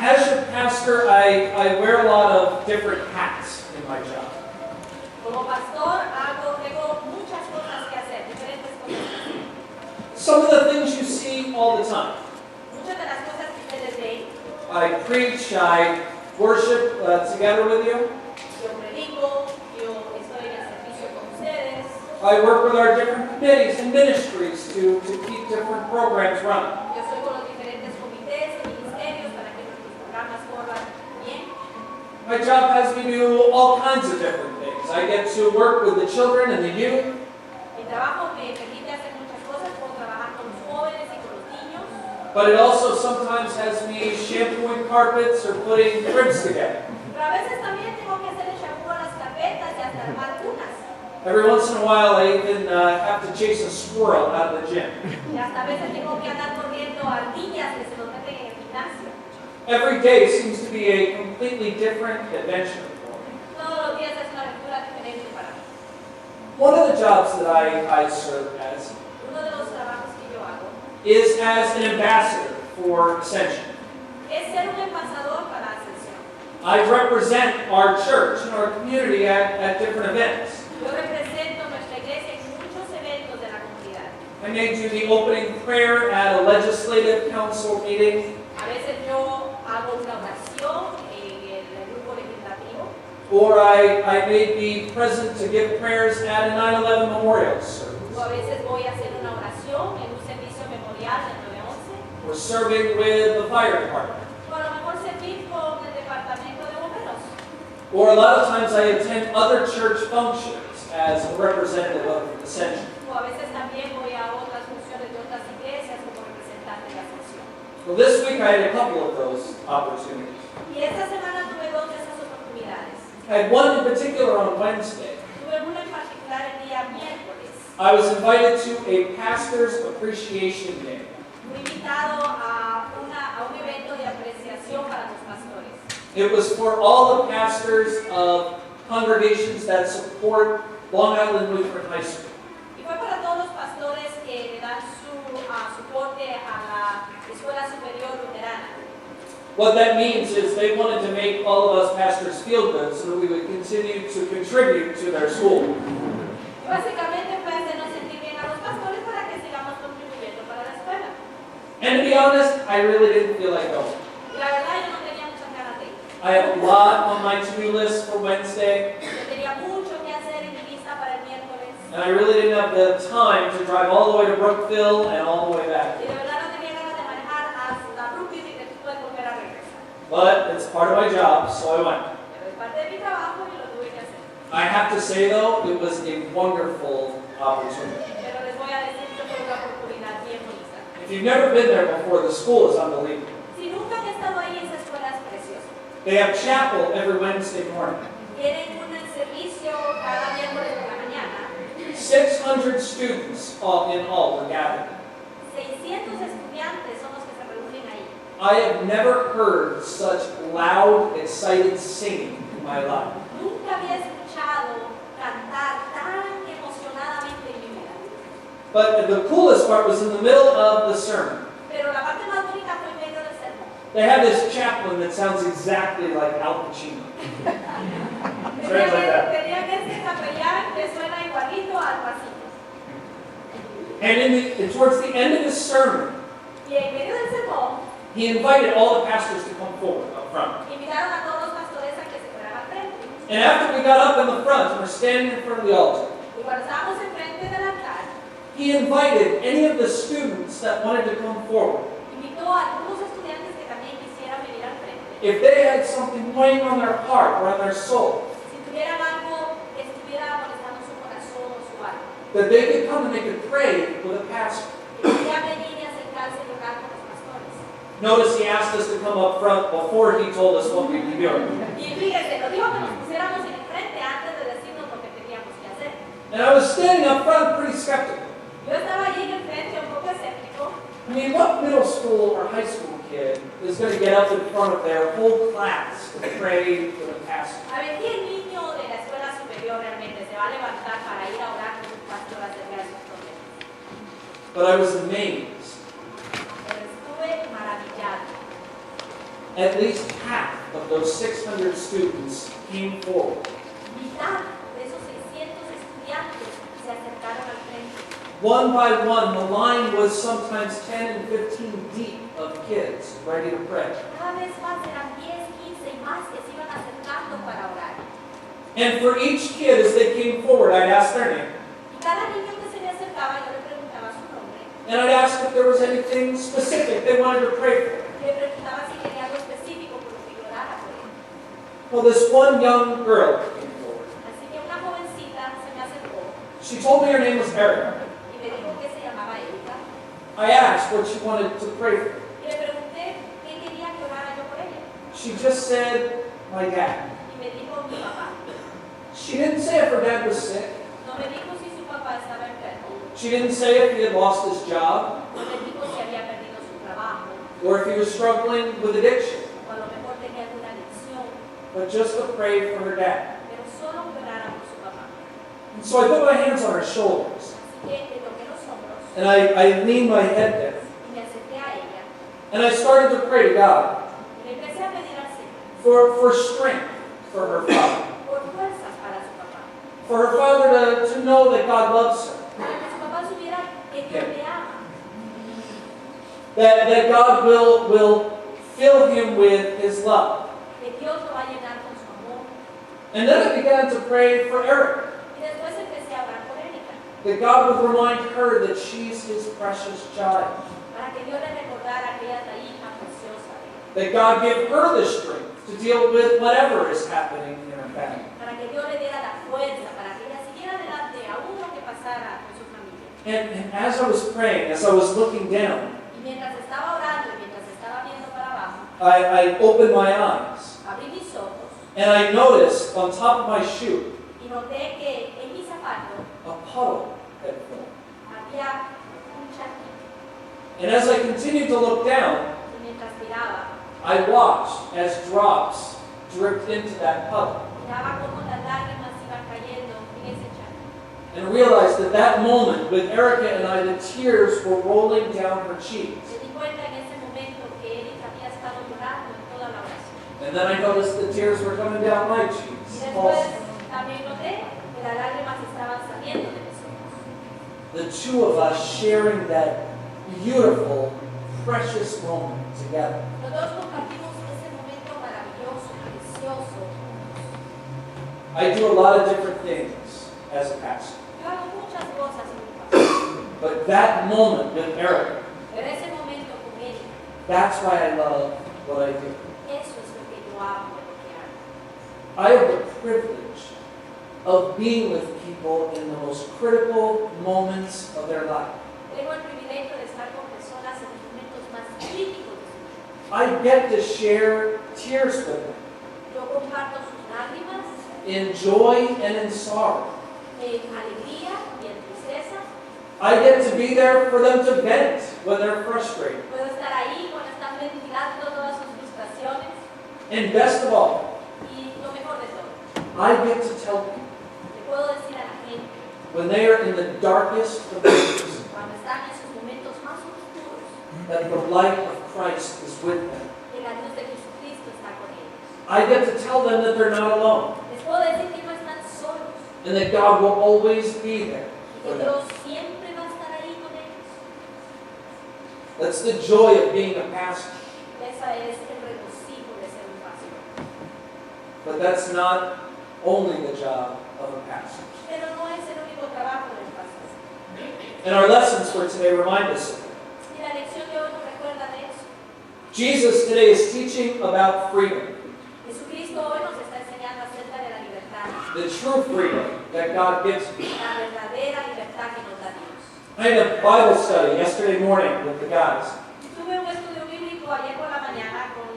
As your pastor, I wear a lot of different hats in my job. Como pastor, tengo muchas cosas que hacer, diferentes cosas. Some of the things you see all the time. Muchas de las cosas que ustedes ven. I preach, I worship together with you. Yo predico, yo estoy en el servicio con ustedes. I work with our different committees and ministries to keep different programs running. Yo estoy con los diferentes comités y ministerios para que nuestros programas corran bien. My job has me do all kinds of different things. I get to work with the children and the youth. Mi trabajo me permite hacer muchas cosas, puedo trabajar con los jóvenes y con los niños. But it also sometimes has me shampooing carpets or putting cribs together. Pero a veces también tengo que hacer el shampoo a las carpetas y hasta armar cunas. Every once in a while, I even have to chase a squirrel out of the gym. Y hasta a veces tengo que andar corriendo ardillas que se nos meten en el gimnasio. Every day seems to be a completely different adventure for me. Todos los días es una aventura diferente para mí. One of the jobs that I serve as Uno de los trabajos que yo hago is as an ambassador for Ascension. es ser un embajador para Ascensión. I represent our church and our community at different events. Yo represento nuestra iglesia en muchos eventos de la comunidad. I may do the opening prayer at a legislative council meeting, A veces yo hago una oración en el grupo legislativo. or I may be present to give prayers at a 9/11 memorial service. O a veces voy a hacer una oración en un servicio memorial del 9/11. Or serving with the fire department. O a lo mejor servir con el departamento de bomberos. Or a lot of times I attend other church functions as a representative of Ascension. O a veces también voy a otras funciones de otras iglesias como representante de Ascensión. Well, this week I had a couple of those opportunities. Y esta semana tuve dos de esas oportunidades. I had one in particular on Wednesday. Tuve una en particular el día miércoles. I was invited to a pastor's appreciation day. Fui invitado a un evento de apreciación para los pastores. It was for all the pastors of congregations that support Long Island Lutheran High School. Y fue para todos los pastores que le dan su soporte a la Escuela Superior Luterana. What that means is they wanted to make all of us pastors feel good so that we would continue to contribute to their school. Y básicamente fue hacernos sentir bien a los pastores para que sigamos contribuyendo para la escuela. And to be honest, I really didn't feel like going. Y la verdad yo no tenía muchas ganas de ir. I have a lot on my to-do list for Wednesday, Yo tenía mucho que hacer en mi lista para el miércoles. and I really didn't have the time to drive all the way to Brookville and all the way back. Y de verdad no tenía ganas de manejar hasta Brookfield y después volver a regresar. But it's part of my job, so I went. Pero es parte de mi trabajo y lo tuve que hacer. I have to say, though, it was a wonderful opportunity. Pero les voy a decir que fue una oportunidad bien bonita. If you've never been there before, the school is unbelievable. Si nunca han estado ahí, esa escuela es preciosa. They have chapel every Wednesday morning. Tienen un servicio cada miércoles por la mañana. 600 students in all were gathered. 600 estudiantes son los que se reúnen ahí. I have never heard such loud, excited singing in my life. Nunca había escuchado cantar tan emocionadamente en mi vida. But the coolest part was in the middle of the sermon. Pero la parte más bonita fue en medio del sermón. They have this chaplain that sounds exactly like Al Pacino. Tenían ese capellán que suena igualito al pasito. And towards the end of his sermon, Y en medio del sermón, he invited all the pastors to come forward up front. invitaron a todos los pastores a que se fueran al frente. And after we got up in the front and were standing in front of the altar, Y cuando estábamos enfrente del altar, he invited any of the students that wanted to come forward. invitó a algunos estudiantes que también quisieran venir al frente. If they had something weighing on their heart or on their soul, Si tuvieran algo que estuviera molestando su corazón o su alma, that they could come and they could pray with a pastor. que podían venir y acercarse y orar con los pastores. Notice he asked us to come up front before he told us what we'd be doing. Y fíjense, nos dijo que nos pusiéramos en el frente antes de decirnos lo que teníamos que hacer. And I was standing up front pretty skeptical. Yo estaba allí en el frente un poco escéptico. I mean, what middle school or high school kid is going to get up in front of their whole class to pray for the pastor? A ver, ¿qué niño de la escuela superior realmente se va a levantar para ir a orar con un pastor a hacerle a sus problemas? But I was amazed. Pero estuve maravillado. at least half of those 600 students came forward. Mitad de esos 600 estudiantes se acercaron al frente. One by one, the line was sometimes 10 and 15 deep of kids ready to pray. Cada vez más eran 10, 15 y más que se iban acercando para orar. And for each kid, as they came forward, I'd ask their name. Y cada niño que se le acercaba, yo le preguntaba su nombre. And I'd ask if there was anything specific they wanted to pray for. Le preguntaba si quería algo específico por lo que yo orara por él. Well, this one young girl came forward. Así que una jovencita se me acercó She told me her name was Erica. y me dijo que se llamaba Erika. I asked what she wanted to pray for. Y le pregunté qué quería que orara yo por ella. She just said, my dad. Y me dijo mi papá. She didn't say if her dad was sick. No me dijo si su papá estaba enfermo. She didn't say if he had lost his job No me dijo si había perdido su trabajo. or if he was struggling with addiction, O a lo mejor tenía alguna adicción. but just to pray for her dad. Pero solo que orara por su papá. And so I put my hands on her shoulders Así que le toqué los hombros and I leaned my head down y me acerqué a ella. and I started to pray to God Y le empecé a pedir al Señor for strength for her father. por fuerzas para su papá. For her father to know that God loves her. Para que su papá supiera que Dios le ama. That God will fill him with his love. Que Dios lo va a llenar con su amor. And then I began to pray for Erica. Y después empecé a orar por Erika. That God would remind her that she's his precious child. Para que Dios le recordara que ella es la hija preciosa de él. That God give her the strength to deal with whatever is happening in her family. Para que Dios le diera la fuerza, para que ella siguiera adelante aún lo que pasara con su familia. And as I was praying, as I was looking down, Y mientras estaba orando y mientras estaba viendo para abajo, I opened my eyes abrí mis ojos and I noticed on top of my shoe y noté que en mi zapato a puddle had formed. había un charquito. And as I continued to look down, Y mientras miraba, I watched as drops dripped into that puddle miraba cómo las lágrimas iban cayendo en ese charquito. and realized at that moment with Erica and I, the tears were rolling down her cheeks. Me di cuenta en ese momento que Erika había estado llorando en toda la oración. And then I noticed the tears were coming down my Y cheeks después also. también noté que las lágrimas estaban saliendo de mis ojos. The two of us sharing that beautiful, precious moment together. Los dos compartimos ese momento maravilloso, precioso. I do a lot of different things as a pastor. Yo hago muchas cosas en mi pastor, But that moment with Erica, pero ese momento con Erika, that's why I love what I do. eso es lo que yo amo de lo que hago. I have the privilege of being with people in the most critical moments of their life. Tengo el privilegio de estar con personas en los momentos más críticos de su vida. I get to share tears with them, Yo comparto sus lágrimas in joy and in sorrow. en alegría y en tristeza. I get to be there for them to vent when they're frustrated. Puedo estar ahí cuando están ventilando todas sus frustraciones. And best of all, Y lo mejor de todo, I get to tell people le puedo decir a la gente, when they are in the darkest of days cuando están en sus momentos más oscuros, that the light of Christ is with them. que la luz de Jesucristo está con ellos. I get to tell them that they're not alone Les puedo decir que no están solos and that God will always be there y for que them. Dios siempre va a estar ahí con ellos. That's the joy of being a pastor. Esa es el regocijo de ser un pastor. But that's not only the job of a pastor. Pero no es el único trabajo del pastor. And our lessons for today remind us of it. Y la lección de hoy nos recuerda de eso. Jesus today is teaching about freedom, Jesucristo hoy nos está enseñando acerca de la libertad, the true freedom that God gives you. la verdadera libertad que nos da Dios. I had a Bible study yesterday morning with the guys, Tuve un estudio bíblico ayer por la mañana con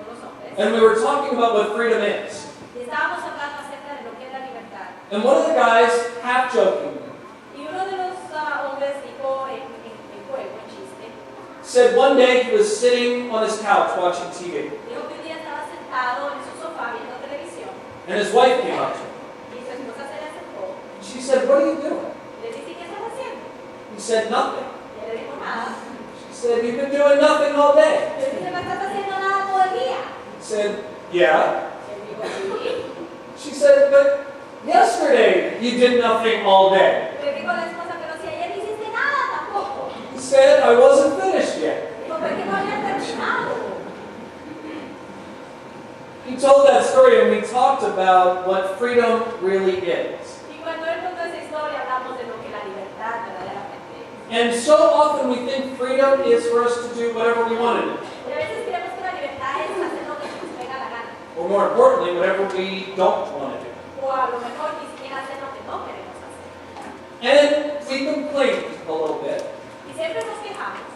los hombres and we were talking about what freedom is. y estábamos hablando acerca de lo que es la libertad. And one of the guys, half jokingly, Y uno de los hombres dijo en juego, en chiste, said one day he was sitting on his couch watching TV, dijo que un día estaba sentado en su sofá viendo televisión and his wife came up to him. y su esposa se le acercó She said, "What are you doing?" y le dice, ¿qué estás haciendo? He said, "Nothing." Y él le dijo, nada. She said, "You've been doing nothing all day." Y le dice, no estás haciendo nada todo el día. said, yeah. Él dijo, sí. She said, but yesterday you did nothing all day. Le dijo a la esposa, pero si ayer no hiciste nada tampoco. He said, I wasn't finished yet. Dijo, pero es que no había terminado. He told that story and we talked about what freedom really is. Y cuando él contó esa historia, hablamos de lo que la libertad verdaderamente es. And so often we think freedom is for us to do whatever we want to do. Y a veces creemos que la libertad es hacer lo que nos pega la gana. Or more importantly, whatever we don't want to do. O a lo mejor ni siquiera hacer lo que no queremos hacer. And we complain a little bit Y siempre nos quejamos.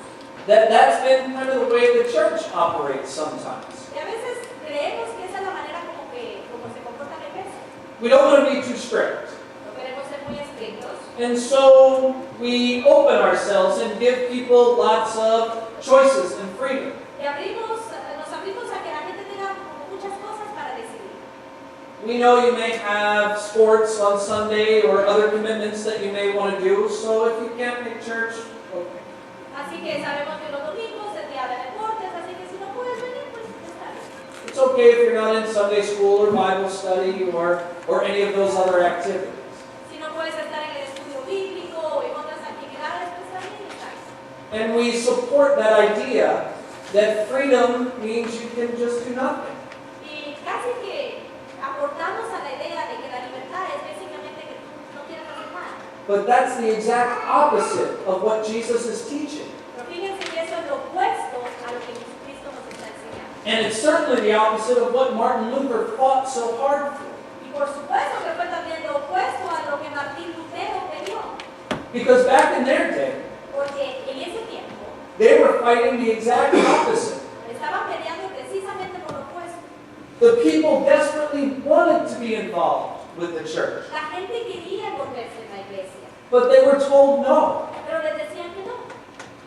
that that's been kind of the way the church operates sometimes. Y a veces creemos que esa es la manera como se comporta la iglesia. We don't want to be too strict. No queremos ser muy estrictos. And so we open ourselves and give people lots of choices and freedom. Y nos abrimos a que la gente tenga como muchas cosas para decidir. We know you may have sports on Sunday or other commitments that you may want to do, so if you can't make church, okay. Así que sabemos que los domingos es día de deportes, así que si no puedes venir, pues está bien. It's okay if you're not in Sunday school or Bible study or any of those other activities. Si no puedes estar en el estudio bíblico o en otras actividades, pues también está bien. And we support that idea that freedom means you can just do nothing. Y casi que aportamos a la idea de que la libertad es básicamente que tú no quieres hacer nada. But that's the exact opposite of what Jesus is teaching. Pero fíjense que eso es lo opuesto a lo que Jesucristo nos está enseñando. And it's certainly the opposite of what Martin Luther fought so hard for. Y por supuesto que fue también lo opuesto a lo que Martín Lutero peleó. Because back in their day, Porque en ese tiempo they were fighting the exact opposite. estaban peleando precisamente por lo opuesto. The people desperately wanted to be involved with the church, La gente quería envolverse en la iglesia, but they were told no. pero les decían que no.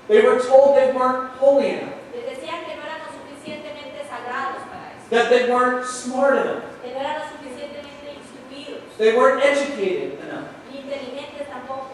They were told they weren't holy enough, Les decían que no eran lo suficientemente sagrados para eso, that they weren't smart enough, que no eran lo suficientemente instruidos, they weren't educated enough ni inteligentes tampoco,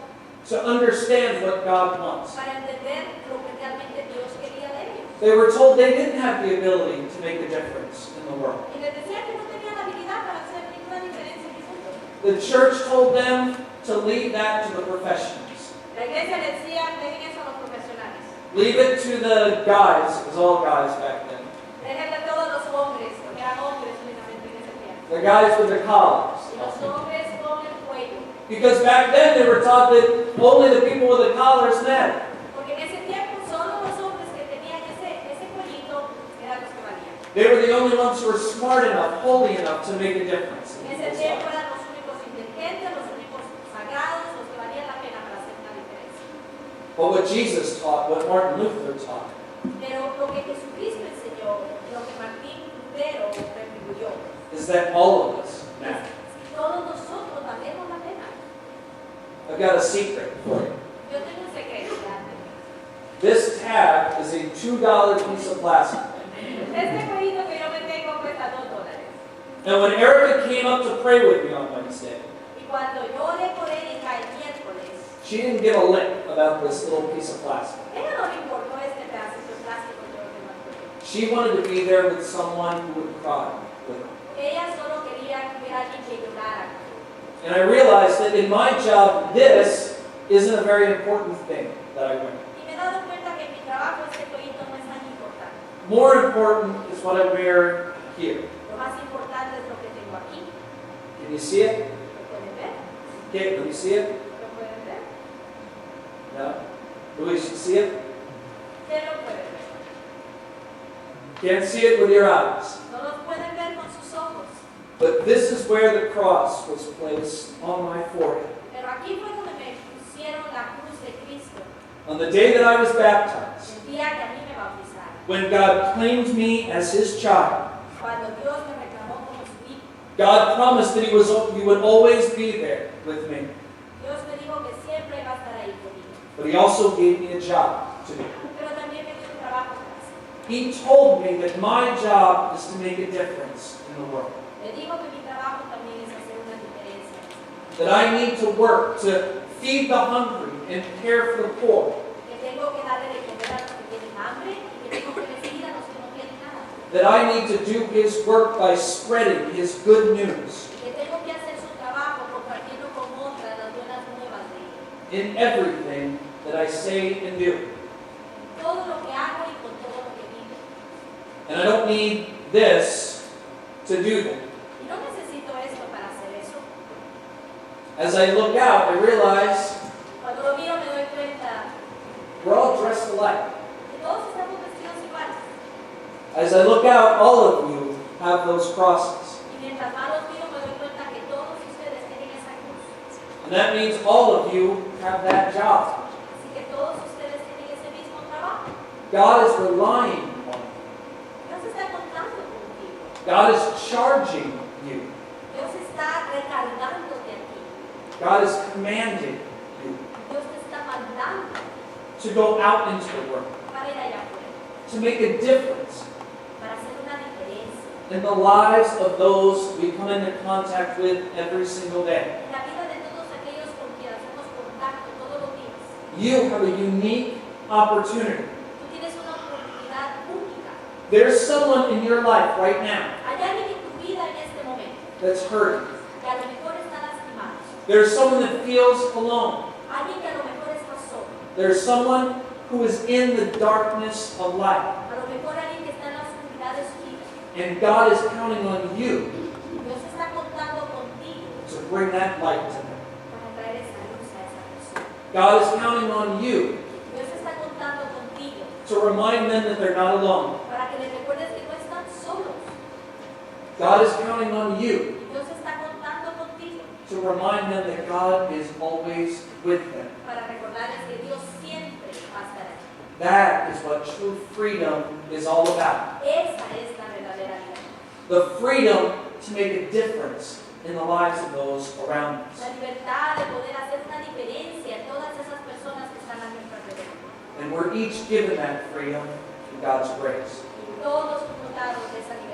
to understand what God wants. para entender lo que realmente Dios quería de ellos. They were told they didn't have the ability to make a difference in the world. Y les decían que no tenían habilidad para hacer ninguna diferencia en el mundo. The church told them to leave that to the professionals. La iglesia les decía, dejen eso a los profesionales. Leave it to the guys. It was all guys back then. Déjenle a todos los hombres, porque eran hombres únicamente en ese tiempo. The guys with the collars. Y los hombres con el cuello. Because back then they were taught that only the people with the collars mattered. Porque en ese tiempo solo los hombres que tenían ese cuellito eran los que valían. They were the only ones who were smart enough, holy enough to make a difference. En ese tiempo eran los únicos inteligentes, los únicos sagrados, los que valían la pena para hacer una diferencia. But what Jesus taught, what Martin Luther taught, Pero lo que Jesucristo enseñó, lo que Martín Lutero retribuyó, is that all of us matter. si todos nosotros valemos la pena. I've got a secret for you. Yo tengo un secreto grande. This tab is a $2 piece of plastic. Este cuellito que yo me tengo cuesta $2. And when Erica came up to pray with me on Wednesday, Y cuando yo oré por Erika el miércoles, she didn't give a lick about this little piece of plastic. ella no le importó este pedacito de plástico que yo tengo aquí. She wanted to be there with someone who would cry with her. Ella solo quería que hubiera alguien que llorara. And I realized that in my job, this isn't a very important thing that I wear. Y me he dado cuenta que en mi trabajo este cuellito no es tan importante. More important is what I wear here. Lo más importante es lo que tengo aquí. Can you see it? ¿Lo pueden ver? Okay, let me see it. ¿Lo pueden ver? No? Luis, you see it? ¿Quién lo puede ver? Can't see it with your eyes. No lo pueden ver con sus ojos. But this is where the cross was placed on my forehead. Pero aquí fue donde me pusieron la cruz de Cristo. On the day that I was baptized, El día que a mí me bautizaron. when God claimed me as His child, Cuando Dios me reclamó como su hijo. God promised that He would always be there with me. Dios me dijo que siempre iba a estar ahí conmigo. But He also gave me a job to do. Pero también me dio un trabajo para hacer. He told me that my job is to make a difference in the world. Me dijo que mi trabajo también es hacer una diferencia. That I need to work to feed the hungry and care for the poor. Que tengo que darle de comer a los que tienen hambre y que tengo que recibir a los que no tienen nada. that I need to do His work by spreading His good news y que tengo que hacer su trabajo compartiendo con otras las buenas nuevas de Él. in everything that I say and do. Todo lo que hago y con todo lo que vivo. And I don't need this to do that. Y no necesito esto para hacer eso. As I look out, I realize Cuando lo miro me doy cuenta we're all dressed alike. que todos estamos vestidos iguales. As I look out, all of you have those crosses. Y mientras más los miro me doy cuenta que todos ustedes tienen esa cruz. And that means all of you have that job. Así que todos ustedes tienen ese mismo trabajo. God is relying on you. Dios está contando contigo. God is charging you. Dios está recargándote a ti. God is commanding you Dios te está mandando to go out into the world, para ir allá afuera, to make a difference para hacer una diferencia in the lives of those we come into contact with every single day. en la vida de todos aquellos con quien hacemos contacto todos los días. You have a unique opportunity. Tú tienes una oportunidad única. There's someone in your life right now Hay alguien en tu vida en este momento that's hurting. que a lo mejor está lastimado. There's someone that feels alone. Alguien que a lo mejor está solo. There's someone who is in the darkness of life. A lo mejor alguien que está en la oscuridad de su vida. And God is counting on you Dios está contando contigo to bring that light to them. para traer esa luz a esa persona. God is counting on you Dios está contando contigo to remind them that they're not alone. para que les recuerdes que no están solos. God is counting on you Dios está contando contigo to remind them that God is always with them. para recordarles que Dios siempre va a estar ahí. That is what true freedom is all about. Esa es la verdadera vida. The freedom to make a difference in the lives of those around us. La libertad de poder hacer una diferencia en todas esas personas que están a nuestro alrededor. And we're each given that freedom through God's grace. Y todos somos dotados de esa libertad